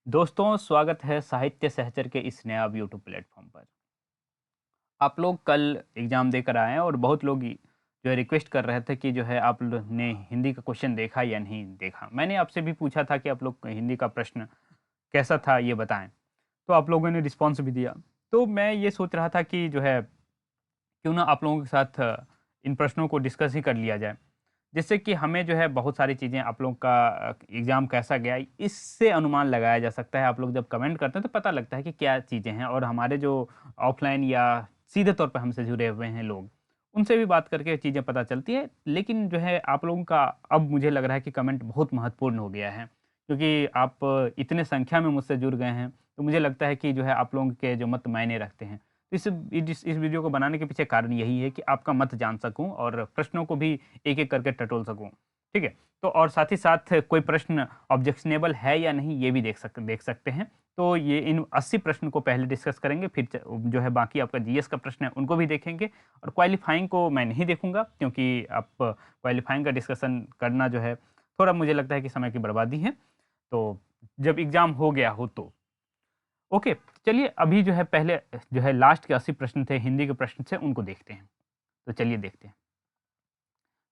दोस्तों, स्वागत है साहित्य सहचर के इस नए यूट्यूब प्लेटफॉर्म पर। आप लोग कल एग्ज़ाम देकर आए हैं और बहुत लोग जो है रिक्वेस्ट कर रहे थे कि जो है आप लोग ने हिंदी का क्वेश्चन देखा या नहीं देखा। मैंने आपसे भी पूछा था कि आप लोग हिंदी का प्रश्न कैसा था ये बताएँ, तो आप लोगों ने रिस्पॉन्स भी दिया। तो मैं ये सोच रहा था कि जो है क्यों ना आप लोगों के साथ इन प्रश्नों को डिस्कस ही कर लिया जाए। जिससे कि हमें जो है बहुत सारी चीज़ें आप लोगों का एग्ज़ाम कैसा गया, इससे अनुमान लगाया जा सकता है। आप लोग जब कमेंट करते हैं तो पता लगता है कि क्या चीज़ें हैं और हमारे जो ऑफ़लाइन या सीधे तौर पे हमसे जुड़े हुए हैं लोग, उनसे भी बात करके चीज़ें पता चलती है। लेकिन जो है आप लोगों का अब मुझे लग रहा है कि कमेंट बहुत महत्वपूर्ण हो गया है, क्योंकि आप इतने संख्या में मुझसे जुड़ गए हैं, तो मुझे लगता है कि जो है आप लोगों के जो मत मायने रखते हैं। तो इस वीडियो को बनाने के पीछे कारण यही है कि आपका मत जान सकूँ और प्रश्नों को भी एक-एक करके टटोल सकूँ, ठीक है? तो और साथ ही साथ कोई प्रश्न ऑब्जेक्शनेबल है या नहीं ये भी देख सकते हैं। तो ये इन 80 प्रश्न को पहले डिस्कस करेंगे, फिर जो है बाकी आपका जीएस का प्रश्न है उनको भी देखेंगे और क्वालीफाइंग को मैं नहीं देखूँगा, क्योंकि आप क्वालीफाइंग का डिस्कशन करना जो है थोड़ा मुझे लगता है कि समय की बर्बादी है। तो जब एग्ज़ाम हो गया हो तो। ओके, चलिए अभी जो है पहले जो है लास्ट के 80 प्रश्न थे, हिंदी के प्रश्न थे, उनको देखते हैं। तो चलिए देखते हैं।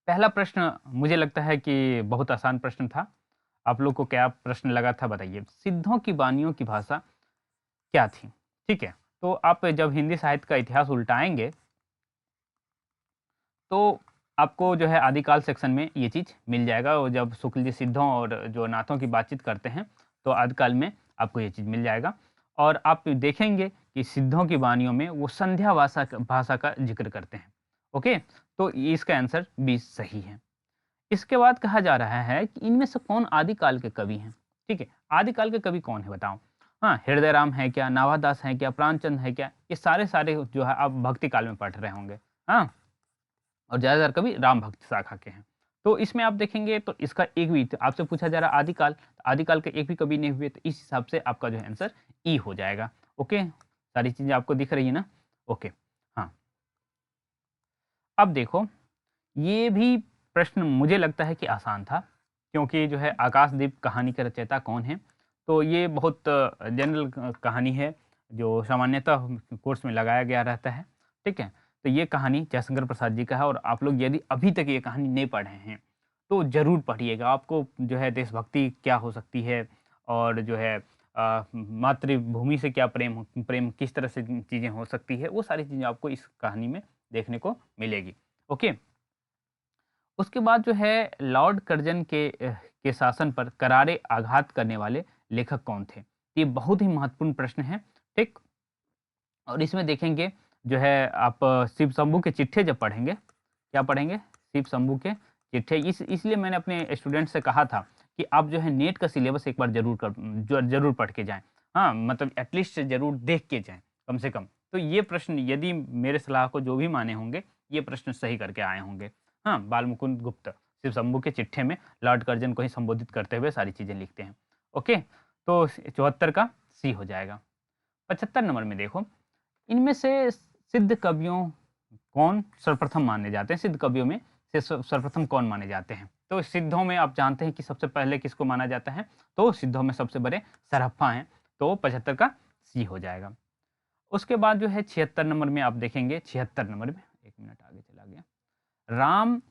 पहला प्रश्न मुझे लगता है कि बहुत आसान प्रश्न था। आप लोग को क्या प्रश्न लगा था बताइए? सिद्धों की बानियों की भाषा क्या थी? ठीक है, तो आप जब हिंदी साहित्य का इतिहास उल्टाएँगे, तो आपको जो है आदिकाल सेक्शन में ये चीज़ मिल जाएगा और जब शुक्ल जी सिद्धों और जो नाथों की बातचीत करते हैं, तो आदिकाल में आपको ये चीज़ मिल जाएगा और आप देखेंगे कि सिद्धों की वाणियों में वो संध्या भाषा का ज़िक्र करते हैं। ओके? तो ये इसका आंसर बी सही है। इसके बाद कहा जा रहा है कि इनमें से कौन आदिकाल के कवि हैं? ठीक है, आदिकाल के कवि कौन है बताओ? हाँ, हृदय राम है क्या? नावादास हैं क्या? प्राणचंद है क्या? ये सारे-सारे जो है आप भक्ति काल में पढ़ रहे होंगे। हाँ? और ज़्यादातर कवि राम भक्त शाखा के हैं। तो इसमें आप देखेंगे तो इसका एक भी आपसे पूछा जा रहा है आदिकाल, तो आदिकाल के एक भी कवि नहीं हुए, तो इस हिसाब से आपका जो है आंसर ई हो जाएगा। ओके, सारी चीज़ें आपको दिख रही है ना? ओके, हाँ। अब देखो, ये भी प्रश्न मुझे लगता है कि आसान था, क्योंकि जो है आकाशदीप कहानी के रचयिता कौन हैं? तो ये बहुत जनरल कहानी है, जो सामान्यतः कोर्स में लगाया गया रहता है, ठीक है? तो ये कहानी जयशंकर प्रसाद जी का है और आप लोग यदि अभी तक ये कहानी नहीं पढ़े हैं, तो ज़रूर पढ़िएगा। आपको जो है देशभक्ति क्या हो सकती है और जो है मातृभूमि से क्या प्रेम किस तरह से चीज़ें हो सकती है, वो सारी चीज़ें आपको इस कहानी में देखने को मिलेगी। ओके? उसके बाद जो है लॉर्ड कर्जन के शासन पर करारे आघात करने वाले लेखक कौन थे? ये बहुत ही महत्वपूर्ण प्रश्न है, ठीक? और इसमें देखेंगे जो है आप शिव शंभू के चिट्ठे जब पढ़ेंगे, क्या पढ़ेंगे? शिव शंभू के चिट्ठे। इसलिए मैंने अपने स्टूडेंट से कहा था कि आप जो है नेट का सिलेबस एक बार ज़रूर पढ़ के जाएँ। हाँ, मतलब एटलीस्ट ज़रूर देख के जाएँ, कम से कम। तो ये प्रश्न यदि मेरे सलाह को जो भी माने होंगे, ये प्रश्न सही करके आए होंगे। हाँ, बालमुकुंद गुप्त शिव शंभू के चिट्ठे में लॉर्ड कर्जन को ही संबोधित करते हुए सारी चीज़ें लिखते हैं। ओके, तो 74 का सी हो जाएगा। 75 नंबर में देखो, इनमें से सिद्ध कवियों कौन सर्वप्रथम माने जाते हैं? सिद्ध कवियों में से सर्वप्रथम कौन माने जाते हैं? तो सिद्धों में आप जानते हैं कि सबसे पहले किसको माना जाता है? तो सिद्धों में सबसे बड़े सरहप्पा हैं, तो 75 का सी हो जाएगा। उसके बाद जो है 76 नंबर में आप देखेंगे, 76 नंबर में 1 मिनट आगे चला गया। राम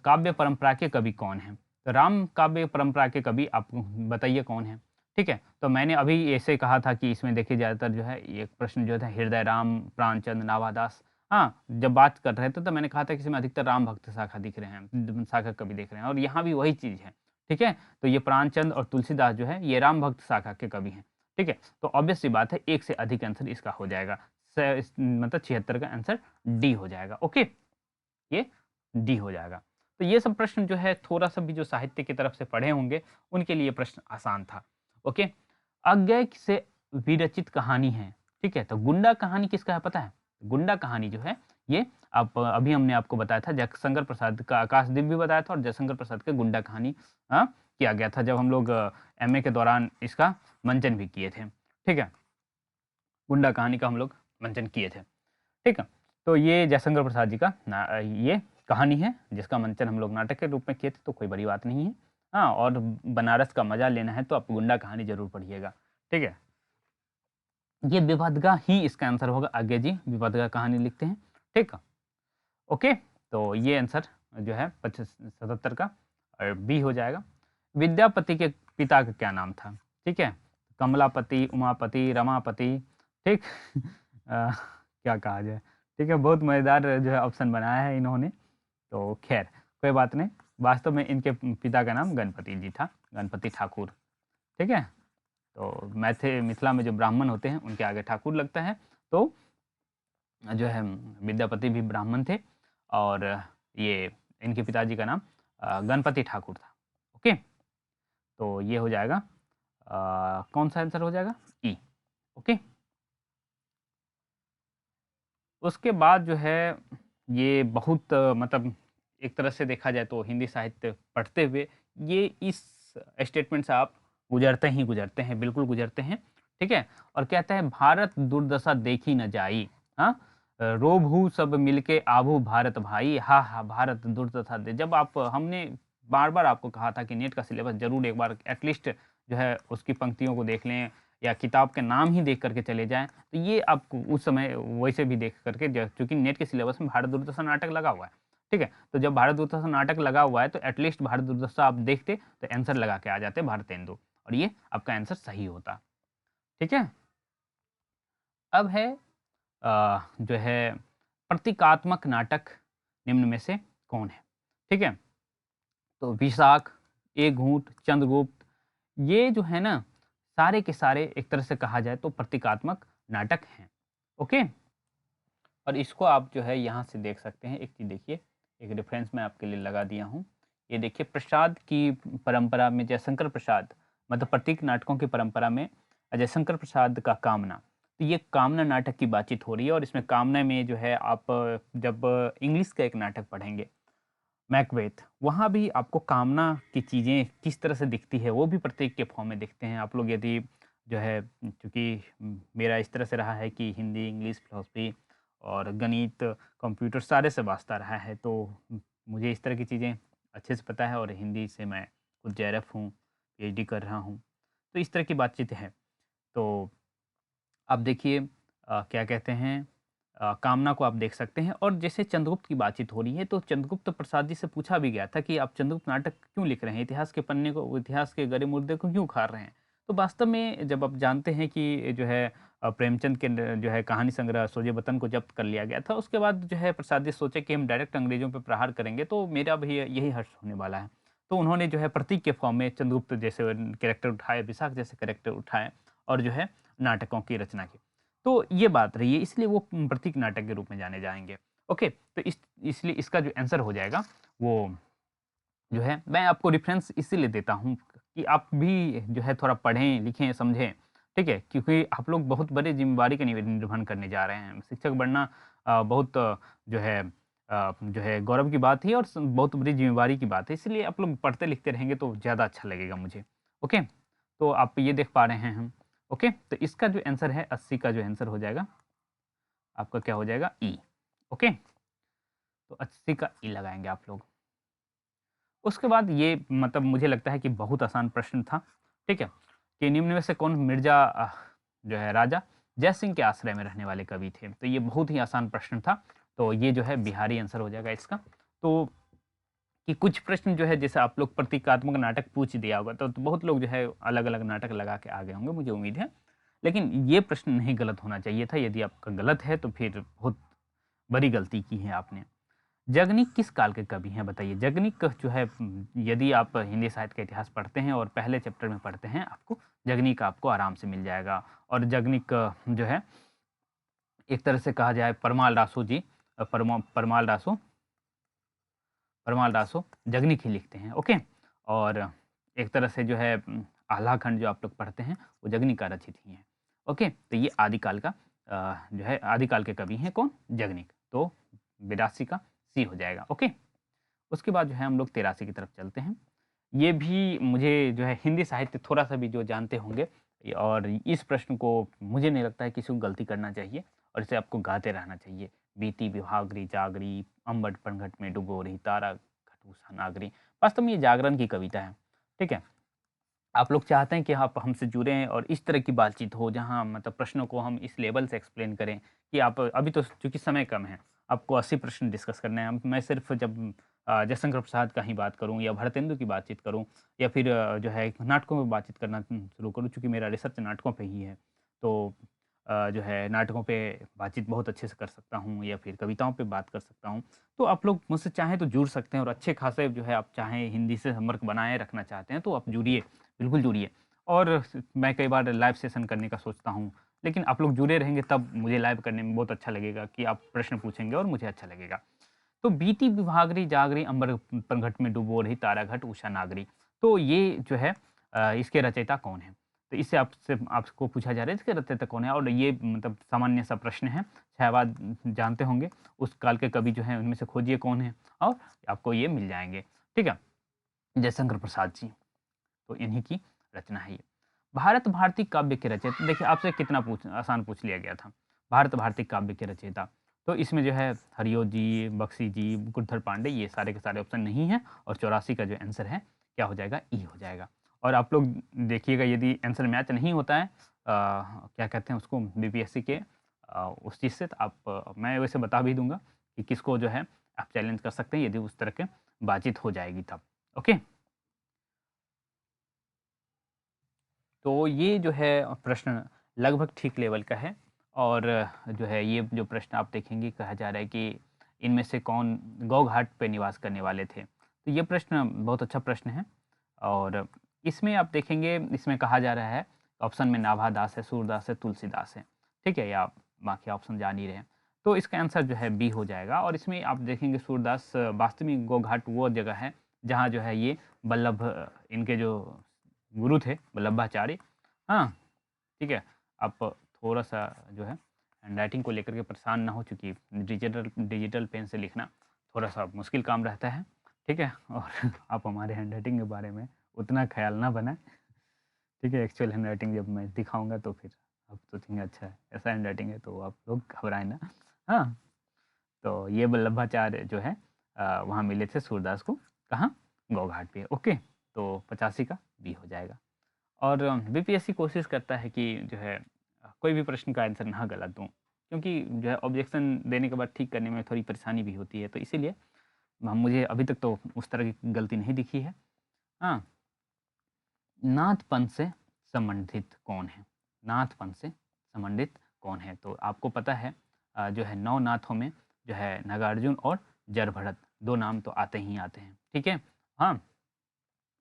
काव्य परंपरा के कवि कौन हैं? तो राम काव्य परंपरा के कवि आप बताइए कौन हैं? ठीक है? तो मैंने अभी ऐसे कहा था कि इसमें देखिए ज़्यादातर जो है ये प्रश्न जो था हृदय राम, प्राणचंद, नावादास। हाँ, जब बात कर रहे थे तो मैंने कहा था कि इसमें अधिकतर राम भक्त शाखा दिख रहे हैं, शाखा कवि दिख रहे हैं और यहाँ भी वही चीज़ है। ठीक है? तो ये प्राणचंद और तुलसीदास जो है ये राम भक्त शाखा के कवि हैं। ठीक है? तो ऑब्वियस सी बात है, एक से अधिक आंसर इसका हो जाएगा। मतलब 76 का आंसर डी हो जाएगा। ओके? ये डी हो जाएगा। तो ये सब प्रश्न जो है थोड़ा-सा भी जो साहित्य की तरफ से पढ़े होंगे, उनके लिए प्रश्न आसान था। ओके? अज्ञेय से विरचित कहानी है, ठीक है? तो गुंडा कहानी किसका है पता है? गुंडा कहानी जो है ये आप अभी हमने आपको बताया था, जयशंकर प्रसाद का आकाशदीप भी बताया था और जयशंकर प्रसाद के गुंडा कहानी किया गया था जब हम लोग एमए के दौरान इसका मंचन भी किए थे। ठीक है? गुंडा कहानी का हम लोग मंचन किए थे। ठीक है? तो ये जयशंकर प्रसाद जी का ये कहानी है, जिसका मंचन हम लोग नाटक के रूप में किए थे, तो कोई बड़ी बात नहीं है। हाँ, और बनारस का मज़ा लेना है तो आप गुंडा कहानी ज़रूर पढ़िएगा। ठीक है, ये विभदगा ही इसका आंसर होगा। आगे जी विभदगा कहानी लिखते हैं, ठीक है। ओके, तो ये आंसर जो है 77 का और बी हो जाएगा। विद्यापति के पिता का क्या नाम था? ठीक है, कमलापति, उमापति, रमापति, ठीक क्या कहा जाए, ठीक है, बहुत मज़ेदार जो है ऑप्शन बनाया है इन्होंने। तो खैर कोई बात नहीं, वास्तव में इनके पिता का नाम गणपति जी था, गणपति ठाकुर, ठीक है। तो मिथिला में जो ब्राह्मण होते हैं उनके आगे ठाकुर लगता है, तो जो है विद्यापति भी ब्राह्मण थे और ये इनके पिताजी का नाम गणपति ठाकुर था। ओके, तो ये हो जाएगा कौन सा आंसर हो जाएगा? ई। ओके, उसके बाद जो है ये बहुत मतलब एक तरह से देखा जाए तो हिंदी साहित्य पढ़ते हुए ये इस स्टेटमेंट से आप गुजरते हैं, बिल्कुल गुजरते हैं, ठीक है। और कहते हैं भारत दुर्दशा देखी न जाई, हाँ, रोभू सब मिलके आभू भारत भाई, हा हा भारत दुर्दशा दे। जब आप हमने बार बार आपको कहा था कि नेट का सिलेबस जरूर एक बार एटलीस्ट जो है उसकी पंक्तियों को देख लें या किताब के नाम ही देख करके चले जाएं, तो ये आपको उस समय वैसे भी देख करके, चूंकि नेट के सिलेबस में भारत दुर्दशा नाटक लगा हुआ है, ठीक है, तो जब भारत दुर्दशा नाटक लगा हुआ है तो एटलीस्ट भारत दुर्दशा आप देखते तो आंसर लगा के आ जाते भारतेंदु, और ये आपका आंसर सही होता, ठीक है। अब है जो है प्रतीकात्मक नाटक निम्न में से कौन है? ठीक है, तो विशाख, एक घूंट, चंद्रगुप्त, ये जो है ना सारे के सारे एक तरह से कहा जाए तो प्रतीकात्मक नाटक हैं। ओके, और इसको आप जो है यहाँ से देख सकते हैं। एक चीज़ देखिए, एक रेफरेंस मैं आपके लिए लगा दिया हूँ। ये देखिए, प्रसाद की परंपरा में जयशंकर प्रसाद, मतलब प्रतीक नाटकों की परंपरा में जयशंकर प्रसाद का कामना, तो ये कामना नाटक की बातचीत हो रही है। और इसमें कामना में जो है आप जब इंग्लिश का एक नाटक पढ़ेंगे मैकबेथ, वहाँ भी आपको कामना की चीज़ें किस तरह से दिखती है वो भी प्रतीक के फॉर्म में दिखते हैं। आप लोग यदि जो है, चूँकि मेरा इस तरह से रहा है कि हिंदी, इंग्लिश, फिलॉसफी और गणित, कंप्यूटर सारे से वास्ता रहा है, तो मुझे इस तरह की चीज़ें अच्छे से पता है। और हिंदी से मैं खुद जेआरएफ हूँ, पीएचडी कर रहा हूँ, तो इस तरह की बातचीत है। तो आप देखिए क्या कहते हैं, कामना को आप देख सकते हैं। और जैसे चंद्रगुप्त की बातचीत हो रही है, तो चंद्रगुप्त प्रसाद जी से पूछा भी गया था कि आप चंद्रगुप्त नाटक क्यों लिख रहे हैं, इतिहास के पन्ने को, इतिहास के गरे मुर्दे को क्यों उखाड़ रहे हैं? तो वास्तव में जब आप जानते हैं कि जो है प्रेमचंद के जो है कहानी संग्रह सोजे वतन को जब्त कर लिया गया था, उसके बाद जो है प्रसाद जी सोचे कि हम डायरेक्ट अंग्रेजों पर प्रहार करेंगे तो मेरा भी यही हर्ष होने वाला है। तो उन्होंने जो है प्रतीक के फॉर्म में चंद्रगुप्त जैसे कैरेक्टर उठाए, विशाख जैसे कैरेक्टर उठाए और जो है नाटकों की रचना की। तो ये बात रही है, इसलिए वो प्रतीक नाटक के रूप में जाने जाएँगे। ओके, तो इसलिए इसका जो आंसर हो जाएगा वो जो है, मैं आपको रेफ़रेंस इसीलिए देता हूँ कि आप भी जो है थोड़ा पढ़ें, लिखें, समझें, ठीक है? क्योंकि आप लोग बहुत बड़ी ज़िम्मेदारी का निर्वहन करने जा रहे हैं। शिक्षक बनना बहुत जो है गौरव की बात है और बहुत बड़ी ज़िम्मेदारी की बात है। इसलिए आप लोग पढ़ते लिखते रहेंगे तो ज़्यादा अच्छा लगेगा मुझे। ओके? तो आप ये देख पा रहे हैं हम। ओके? तो इसका जो आंसर है 80 का जो आंसर हो जाएगा, आपका क्या हो जाएगा? ई। ओके? तो 80 का ई लगाएँगे आप लोग। उसके बाद ये मतलब मुझे लगता है कि बहुत आसान प्रश्न था, ठीक है? कि निम्न में से कौन मिर्ज़ा जो है राजा जय सिंह के आश्रय में रहने वाले कवि थे? तो ये बहुत ही आसान प्रश्न था, तो ये जो है बिहारी आंसर हो जाएगा इसका। तो कि कुछ प्रश्न जो है जैसे आप लोग प्रतीकात्मक नाटक पूछ दिया होगा, तो बहुत लोग जो है अलग-अलग नाटक लगा के आ गए होंगे, मुझे उम्मीद है। लेकिन ये प्रश्न नहीं गलत होना चाहिए था, यदि आपका गलत है तो फिर बहुत बड़ी गलती की है आपने। जगनीक किस काल के कवि हैं बताइए? जगनीक जो है यदि आप हिंदी साहित्य का इतिहास पढ़ते हैं और पहले चैप्टर में पढ़ते हैं, आपको जगनीक आपको आराम से मिल जाएगा। और जगनीक जो है एक तरह से कहा जाए परमाल रासो जी, परमाल रासो जगनीक ही लिखते हैं, ओके? और एक तरह से जो है आल्हा खंड जो आप लोग पढ़ते हैं, वो जगनीक का रचित ही है, ओके? तो ये आदिकाल का जो है आदिकाल के कवि हैं कौन? जगनीक। तो 82 का सी हो जाएगा, ओके? उसके बाद जो है हम लोग 83 की तरफ चलते हैं। ये भी मुझे जो है हिंदी साहित्य थोड़ा-सा भी जो जानते होंगे, और इस प्रश्न को मुझे नहीं लगता है किसी को गलती करना चाहिए और इसे आपको गाते रहना चाहिए। बीती बिहागरी जागरी, अम्बट पनघट में डुबो रही तारा घटूसा नागरी। वास्तव में ये जागरण की कविता है, ठीक है? आप लोग चाहते हैं कि आप हमसे जुड़ें और इस तरह की बातचीत हो जहाँ मतलब प्रश्नों को हम इस लेवल से एक्सप्लेन करें कि आप अभी तो चूँकि समय कम है, आपको 80 प्रश्न डिस्कस करने हैं। अब मैं सिर्फ़ जब जयशंकर प्रसाद का ही बात करूँ या भरतेंदु की बातचीत करूँ या फिर जो है नाटकों में बातचीत करना शुरू करूँ, चूँकि मेरा रिसर्च नाटकों पे ही है। तो जो है नाटकों पे बातचीत बहुत अच्छे से कर सकता हूँ या फिर कविताओं पे बात कर सकता हूँ। तो आप लोग मुझसे चाहें तो जुड़ सकते हैं और अच्छे खासे जो है आप चाहें हिंदी से संपर्क बनाए रखना चाहते हैं तो आप जुड़िए, बिल्कुल जुड़िए। और मैं कई बार लाइव सेशन करने का सोचता हूँ, लेकिन आप लोग जुड़े रहेंगे तब मुझे लाइव करने में बहुत अच्छा लगेगा कि आप प्रश्न पूछेंगे और मुझे अच्छा लगेगा। तो बीती विभागरी जागरी अंबर पंघट में डुबो रही ताराघट उषा नागरी। तो ये जो है इसके रचयिता कौन है? तो इससे आपसे आपको पूछा जा रहा है इसके रचयिता कौन है? और ये मतलब सामान्य सा प्रश्न है, शायद आप जानते होंगे। उस काल के कवि जो हैं उनमें से खोजिए कौन है और आपको ये मिल जाएँगे। ठीक है? जयशंकर प्रसाद जी। तो इन्हीं की रचना है ये। भारत भारती काव्य के रचयिता देखिए आपसे कितना आसान पूछ लिया गया था। भारत भारती काव्य के रचयिता। तो इसमें जो है हरिओ जी, बख्शी जी, मुकुटधर पांडे ये सारे के सारे ऑप्शन नहीं है और 84 का जो आंसर है क्या हो जाएगा? ई हो जाएगा। और आप लोग देखिएगा यदि आंसर मैच नहीं होता है क्या कहते हैं उसको बीपीएससी के उस चीज़ से तो आप मैं वैसे बता भी दूँगा कि किसको जो है आप चैलेंज कर सकते हैं यदि उस तरह के बातचीत हो जाएगी तब। ओके? तो ये जो है प्रश्न लगभग ठीक लेवल का है और जो है ये जो प्रश्न आप देखेंगे कहा जा रहा है कि इनमें से कौन गौ घाट पे निवास करने वाले थे। तो ये प्रश्न बहुत अच्छा प्रश्न है और इसमें आप देखेंगे इसमें कहा जा रहा है ऑप्शन में नाभा दास है, सूरदास है, तुलसीदास है। ठीक है? या बाकी ऑप्शन जान ही रहे हैं। तो इसका आंसर जो है बी हो जाएगा और इसमें आप देखेंगे सूरदास वास्तविक गौ घाट वो जगह है जहाँ जो है ये वल्लभ इनके जो गुरु थे वल्लभाचार्य। हाँ, ठीक है। आप थोड़ा-सा जो है हैंडराइटिंग को लेकर के परेशान ना हो चूँकि डिजिटल डिजिटल पेन से लिखना थोड़ा-सा मुश्किल काम रहता है, ठीक है? और आप हमारे हैंडराइटिंग के बारे में उतना ख़्याल ना बनाएँ, ठीक है? एक्चुअल हैंडराइटिंग जब मैं दिखाऊँगा तो फिर आप सोचेंगे अच्छा ऐसा हैंडराइटिंग है तो आप लोग घबराएँ ना। हाँ, तो ये वल्लभाचार्य जो है वहाँ मिले थे सूरदास को, कहाँ? गौघाट पे, ओके। तो 85 का बी हो जाएगा। और बीपीएससी कोशिश करता है कि जो है कोई भी प्रश्न का आंसर ना गलत दूँ, क्योंकि जो है ऑब्जेक्शन देने के बाद ठीक करने में थोड़ी परेशानी भी होती है, तो इसीलिए मुझे अभी तक तो उस तरह की गलती नहीं दिखी है। हाँ, नाथपंथ से संबंधित कौन है? नाथपंथ से संबंधित कौन है? तो आपको पता है जो है 9 नाथों में जो है नागार्जुन और जरभरत 2 नाम तो आते ही आते हैं, ठीक है? हाँ।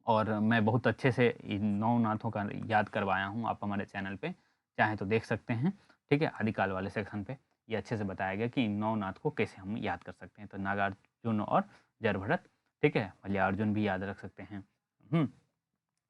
और मैं बहुत अच्छे से इन 9 नाथों का याद करवाया हूँ, आप हमारे चैनल पे चाहें तो देख सकते हैं, ठीक है? आदिकाल वाले सेक्शन पे ये अच्छे से बताया गया कि इन 9 नाथ को कैसे हम याद कर सकते हैं। तो नागार्जुन और जयभरत, ठीक है? मल्लिकार्जुन भी याद रख सकते हैं। हुँ,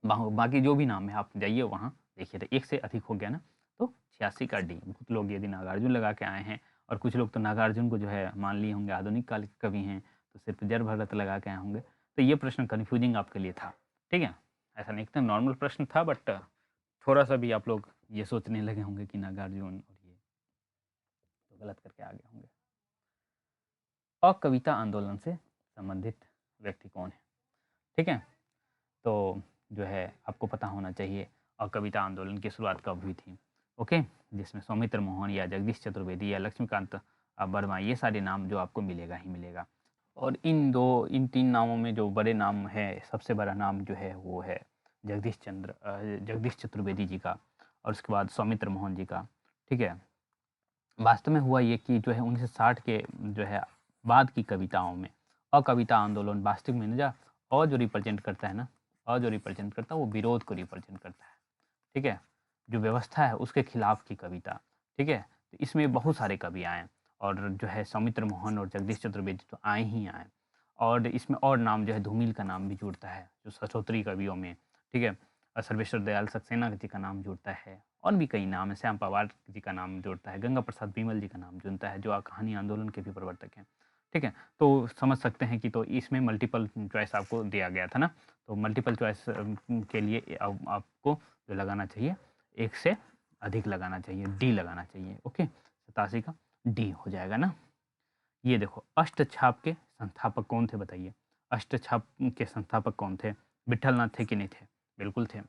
बाकी जो भी नाम है आप जाइए वहाँ देखिए, तो 1 से अधिक हो गया ना, तो 86 का डी। बहुत लोग यदि नागार्जुन लगा के आए हैं और कुछ लोग तो नागार्जुन को जो है मान लिए होंगे आधुनिक काल के कवि हैं, तो सिर्फ़ जयभरत लगा के आए होंगे। तो ये प्रश्न कन्फ्यूज़िंग आपके लिए था। ठीक है? ऐसा नहीं एकदम नॉर्मल प्रश्न था बट थोड़ा-सा भी आप लोग ये सोचने लगे होंगे कि नागार्जुन और ये तो गलत करके आ गए होंगे। अकविता आंदोलन से संबंधित व्यक्ति कौन है? ठीक है? तो जो है आपको पता होना चाहिए कविता आंदोलन की शुरुआत कब हुई थी, ओके? जिसमें सौमित्र मोहन या जगदीश चतुर्वेदी या लक्ष्मीकांत वर्मा ये सारे नाम जो आपको मिलेगा ही मिलेगा। और इन 3 नामों में जो बड़े नाम हैं, सबसे बड़ा नाम जो है वो है जगदीश चतुर्वेदी जी का और उसके बाद सौमित्र मोहन जी का, ठीक है? वास्तव में हुआ ये कि जो है 1960 के जो है बाद की कविताओं में अकविता आंदोलन वास्तविक में ना जो रिप्रेजेंट करता है ना जो रिप्रेजेंट करता है वो विरोध को रिप्रेजेंट करता है, ठीक है? जो व्यवस्था है उसके खिलाफ की कविता, ठीक है? तो इसमें बहुत सारे कवि आए और जो है सौमित्र मोहन और जगदीश चतुर्वेदी तो आए ही आए और इसमें और नाम जो है धूमिल का नाम भी जुड़ता है, जो सचोत्री कवियों में, ठीक है? सर्वेश्वर दयाल सक्सेना जी का नाम जुड़ता है और भी कई नाम है, श्याम पवार जी का नाम जुड़ता है, गंगा प्रसाद बिमल जी का नाम जुड़ता है, जो कहानी आंदोलन के भी प्रवर्तक हैं, ठीक है? तो समझ सकते हैं कि तो इसमें मल्टीपल चॉइस आपको दिया गया था ना, तो मल्टीपल चॉइस के लिए आपको जो लगाना चाहिए, 1 से अधिक लगाना चाहिए, डी लगाना चाहिए, ओके? 87 का डी हो जाएगा ना? ये देखो अष्टछाप के संस्थापक कौन थे बताइए? अष्टछाप के संस्थापक कौन थे? विट्ठल नाथ थे कि नहीं थे? बिल्कुल थे,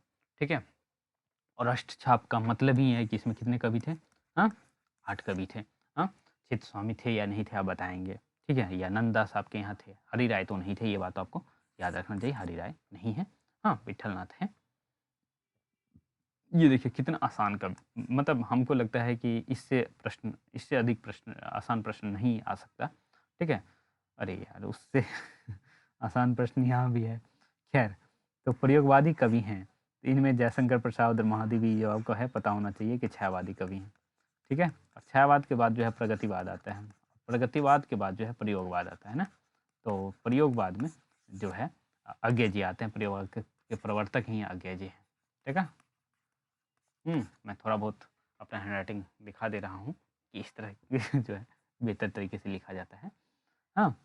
ठीक है। और अष्टछाप का मतलब ही है कि इसमें कितने कवि थे? हाँ, 8 कवि थे। हाँ, चित्तस्वामी थे या नहीं थे आप बताएँगे, ठीक है? या नंददास आपके यहाँ थे, हरिराय तो नहीं थे, ये बात आपको याद रखना चाहिए, हरिराय नहीं है। हाँ, विट्ठलनाथ हैं। ये देखिए कितना आसान मतलब हमको लगता है कि इससे अधिक प्रश्न आसान प्रश्न नहीं आ सकता, ठीक है? अरे यार! उससे आसान प्रश्न यहाँ भी है। ख़ैर, तो प्रयोगवादी कवि हैं, तो इनमें जयशंकर प्रसाद और महादेवी जो आपको है पता होना चाहिए कि छायावादी कवि हैं, ठीक है? और छायावाद के बाद जो है प्रगतिवाद आता है। प्रगतिवाद के बाद जो है प्रयोगवाद आता है ना? तो प्रयोगवाद में जो है अज्ञे जी आते हैं, प्रयोग के प्रवर्तक ही अज्ञे जी हैं, ठीक है? मैं थोड़ा बहुत अपना हैंडराइटिंग दिखा दे रहा हूँ कि इस तरह जो है बेहतर तरीके से लिखा जाता है। हाँ,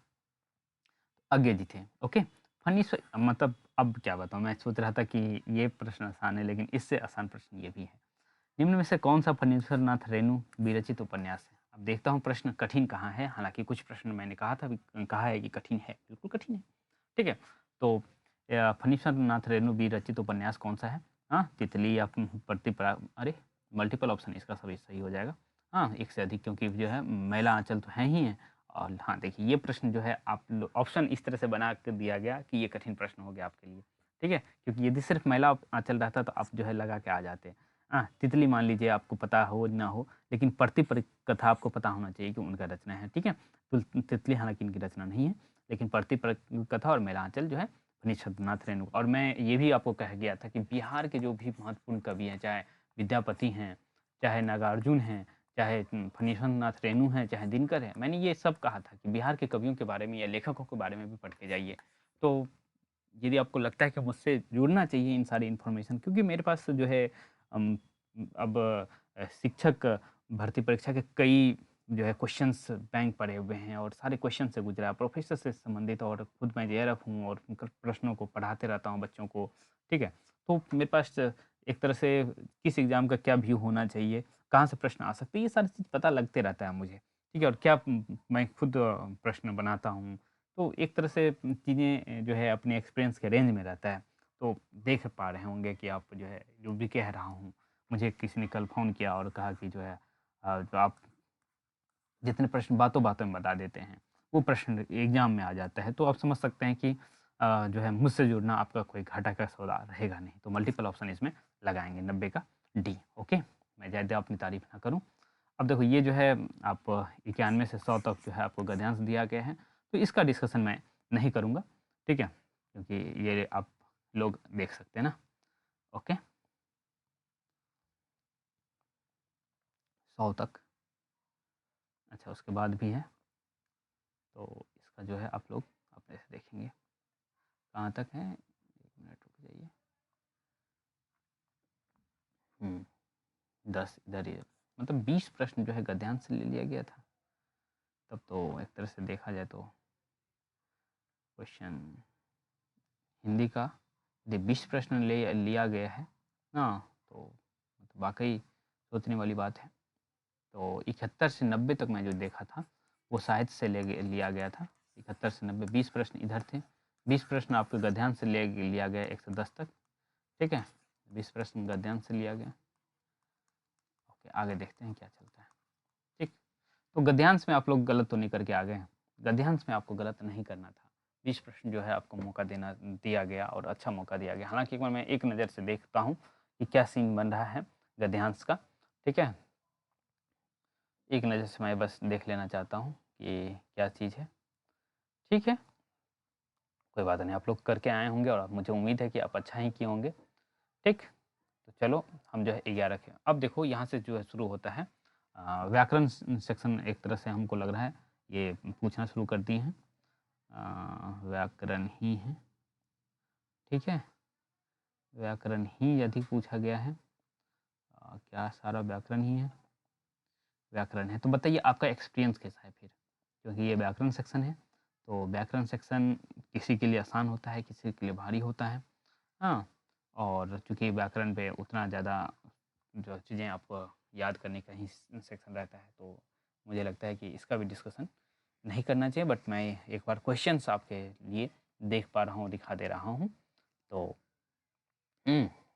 अज्ञे जी थे, ओके। फनीश्वर मतलब अब क्या बताऊँ, मैं सोच रहा था कि ये प्रश्न आसान है, लेकिन इससे आसान प्रश्न ये भी है। निम्न में से कौन-सा फणीश्वर नाथ रेणु विरचित उपन्यास है? अब देखता हूँ प्रश्न कठिन कहाँ है, हालाँकि कुछ प्रश्न मैंने कहा है कि कठिन है, बिल्कुल कठिन है, ठीक है? तो फणीश्वर नाथ रेणु विरचित उपन्यास कौन-सा है? हाँ, तितली या प्रतिपरा अरे! मल्टीपल ऑप्शन इसका सभी सही हो जाएगा। हाँ, एक से अधिक क्योंकि जो है मैला आँचल तो हैं ही हैं और हाँ, देखिए ये प्रश्न जो है आप लो ऑप्शन इस तरह से बना के दिया गया कि ये कठिन प्रश्न हो गया आपके लिए, ठीक है? क्योंकि यदि सिर्फ़ मैला आँचल रहता तो आप जो है लगा के आ जाते। तितली मान लीजिए आपको पता हो ना हो, लेकिन कथा आपको पता होना चाहिए कि उनका रचना है, ठीक है? तितली हालाँकि इनकी रचना नहीं है, लेकिन कथा और मेलांचल जो है निषादनाथ रेणु और मैं ये भी आपको कह गया था कि बिहार के जो भी महत्वपूर्ण कवि हैं, चाहे विद्यापति हैं, चाहे नागार्जुन हैं, चाहे फणीश्वर नाथ रेणु हैं, चाहे दिनकर हैं, मैंने ये सब कहा था कि बिहार के कवियों के बारे में या लेखकों के बारे में भी पढ़ के जाइए। तो यदि आपको लगता है कि मुझसे जुड़ना चाहिए इन सारी इन्फॉर्मेशन क्योंकि मेरे पास जो है अम, अब शिक्षक भर्ती परीक्षा के कई जो है क्वेश्चंस बैंक पड़े हुए हैं और सारे क्वेश्चन से गुजरा प्रोफेसर से संबंधित और खुद मैं जेआरएफ हूँ और प्रश्नों को पढ़ाते रहता हूँ बच्चों को, ठीक है? तो मेरे पास एक तरह से किस एग्ज़ाम का क्या व्यू होना चाहिए, कहाँ से प्रश्न आ सकते हैं, ये सारी चीज़ पता लगते रहता है मुझे, ठीक है? और क्या मैं खुद प्रश्न बनाता हूँ तो एक तरह से चीज़ें जो है अपने एक्सपीरियंस के रेंज में रहता है। तो देख पा रहे होंगे कि आप जो है जो भी कह रहा हूँ, मुझे किसी ने कल फ़ोन किया और कहा कि जो है जो आप जितने प्रश्न बातों-बातों में बता देते हैं, वो प्रश्न एग्ज़ाम में आ जाता है। तो आप समझ सकते हैं कि जो है मुझसे जुड़ना आपका कोई घाटा का सौदा रहेगा नहीं। तो मल्टीपल ऑप्शन इसमें लगाएँगे 90 का डी, ओके? मैं ज़्यादा अपनी तारीफ़ ना करूँ। अब देखो ये जो है आप 91 से 100 तक जो है आपको गद्यांश दिया गया है, तो इसका डिस्कशन मैं नहीं करूँगा, ठीक है? क्योंकि ये आप लोग देख सकते हैं ना, ओके? 100 तक, अच्छा उसके बाद भी है, तो इसका जो है आप लोग अपने से देखेंगे, कहाँ तक है? 1 मिनट रुक जाइए। 10 इधर ही है, मतलब 20 प्रश्न जो है गद्यांश से ले लिया गया था, तब तो एक तरह से देखा जाए तो क्वेश्चन हिंदी का यदि 20 प्रश्न लिया गया है, हाँ, तो मतलब वाक़ई सोचने वाली बात है। तो 71 से 90 तक मैं जो देखा था, वो साहित्य से लिया गया था। 71 से 90 20 प्रश्न इधर थे, 20 प्रश्न आपके गद्यांश से लिया गया 1 से 10 तक, ठीक है? 20 प्रश्न गद्यांश से लिया गया। ओके, आगे देखते हैं क्या चलता है, ठीक? तो गद्यांश में आप लोग गलत तो नहीं करके आ गए हैं। गद्यांश में आपको गलत नहीं करना था। 20 प्रश्न जो है आपको मौका दिया गया और अच्छा मौका दिया गया। हालाँकि एक बार मैं एक नज़र से देखता हूँ कि क्या सीन बन रहा है गद्यांश का, ठीक है? एक नज़र से मैं बस देख लेना चाहता हूँ कि क्या चीज़ है, ठीक है? कोई बात नहीं, आप लोग करके आए होंगे और मुझे उम्मीद है कि आप अच्छा ही किए होंगे, ठीक? तो चलो हम जो है 11 के अब देखो यहाँ से जो है शुरू होता है व्याकरण सेक्शन एक तरह से हमको लग रहा है ये पूछना शुरू कर दिए हैं व्याकरण ही है, ठीक है? व्याकरण ही यदि पूछा गया है क्या सारा व्याकरण ही है? व्याकरण है, तो बताइए आपका एक्सपीरियंस कैसा है फिर? क्योंकि ये व्याकरण सेक्शन है, तो व्याकरण सेक्शन किसी के लिए आसान होता है, किसी के लिए भारी होता है। हाँ, और चूँकि व्याकरण पे उतना ज़्यादा जो चीज़ें आपको याद करने का ही सेक्शन रहता है, तो मुझे लगता है कि इसका भी डिस्कशन नहीं करना चाहिए, बट मैं एक बार क्वेश्चंस आपके लिए देख पा रहा हूँ, दिखा दे रहा हूँ। तो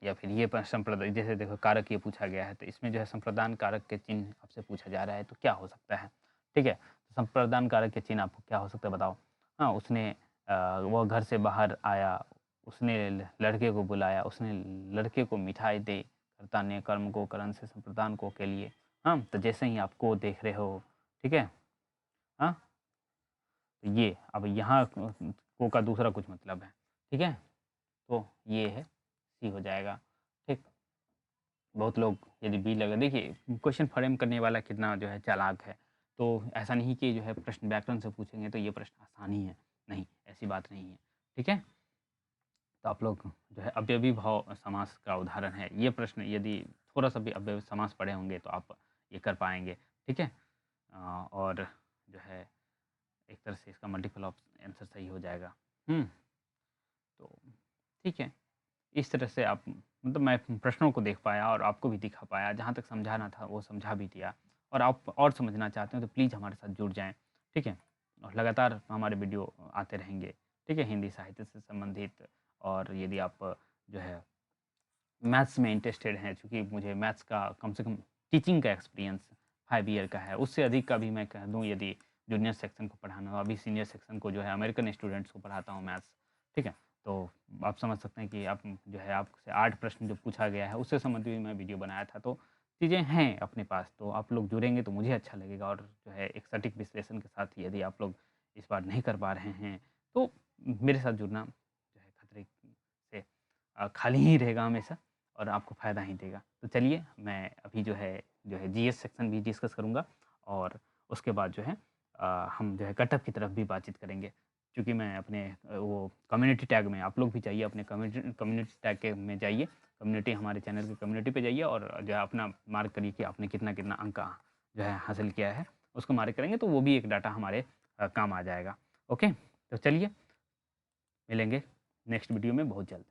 या फिर ये संप्रदाय, जैसे देखो कारक ये पूछा गया है, तो इसमें जो है संप्रदान कारक के चिन्ह आपसे पूछा जा रहा है, तो क्या हो सकता है? ठीक है, तो संप्रदान कारक के चिन्ह आपको क्या हो सकता है बताओ? हाँ, उसने वो घर से बाहर आया, उसने लड़के को बुलाया, उसने लड़के को मिठाई दे, कर्ता ने कर्म को करण से संप्रदान को के लिए। हाँ, तो जैसे ही आप को देख रहे हो, ठीक है? हाँ, तो ये अब यहाँ को का दूसरा कुछ मतलब है, ठीक है? तो ये है सी हो जाएगा, ठीक। बहुत लोग यदि बी लगा, देखिए क्वेश्चन फ्रेम करने वाला कितना जो है चालाक है, तो ऐसा नहीं कि जो है प्रश्न व्याकरण से पूछेंगे तो ये प्रश्न आसान ही है, नहीं, ऐसी बात नहीं है, ठीक है। तो आप लोग जो है अव्ययी भाव समास का उदाहरण है ये प्रश्न, यदि थोड़ा सा भी अव्ययी समास पढ़े होंगे तो आप ये कर पाएंगे, ठीक है। और जो है एक तरह से इसका मल्टीपल आंसर सही हो जाएगा। तो ठीक है, इस तरह से आप, मतलब मैं प्रश्नों को देख पाया और आपको भी दिखा पाया, जहाँ तक समझाना था वो समझा भी दिया। और आप और समझना चाहते हो तो प्लीज़ हमारे साथ जुड़ जाएँ, ठीक है? और लगातार हमारे वीडियो आते रहेंगे, ठीक है? हिंदी साहित्य से संबंधित, और यदि आप जो है मैथ्स में इंटरेस्टेड हैं, चूँकि मुझे मैथ्स का कम से कम टीचिंग का एक्सपीरियंस 5 ईयर का है, उससे अधिक का भी मैं कह दूँ यदि जूनियर सेक्शन को पढ़ाना हो, अभी सीनियर सेक्शन को जो है अमेरिकन स्टूडेंट्स को पढ़ाता हूँ मैथ्स, ठीक है? तो आप समझ सकते हैं कि आप जो है आपसे 8 प्रश्न जो पूछा गया है उससे संबंधित भी मैं वीडियो बनाया था, तो चीज़ें हैं अपने पास, तो आप लोग जुड़ेंगे तो मुझे अच्छा लगेगा। और जो है एक सटीक विश्लेषण के साथ यदि आप लोग इस बार नहीं कर पा रहे हैं, तो मेरे साथ जुड़ना जो है खतरे से खाली ही रहेगा हमेशा और आपको फ़ायदा ही देगा। तो चलिए, मैं अभी जो है जीएस सेक्शन भी डिस्कस करूँगा, और उसके बाद जो है हम जो है कटअप की तरफ भी बातचीत करेंगे। क्योंकि मैं अपने वो कम्युनिटी टैग में, आप लोग भी जाइए अपने कम्युनिटी टैग के में जाइए, कम्युनिटी हमारे चैनल की कम्युनिटी पे जाइए और जो है अपना मार्क करिए कि आपने कितना-कितना अंक जो है हासिल किया है, उसको मार्क करेंगे तो वो भी एक डाटा हमारे काम आ जाएगा। ओके? तो चलिए, मिलेंगे नेक्स्ट वीडियो में बहुत जल्द।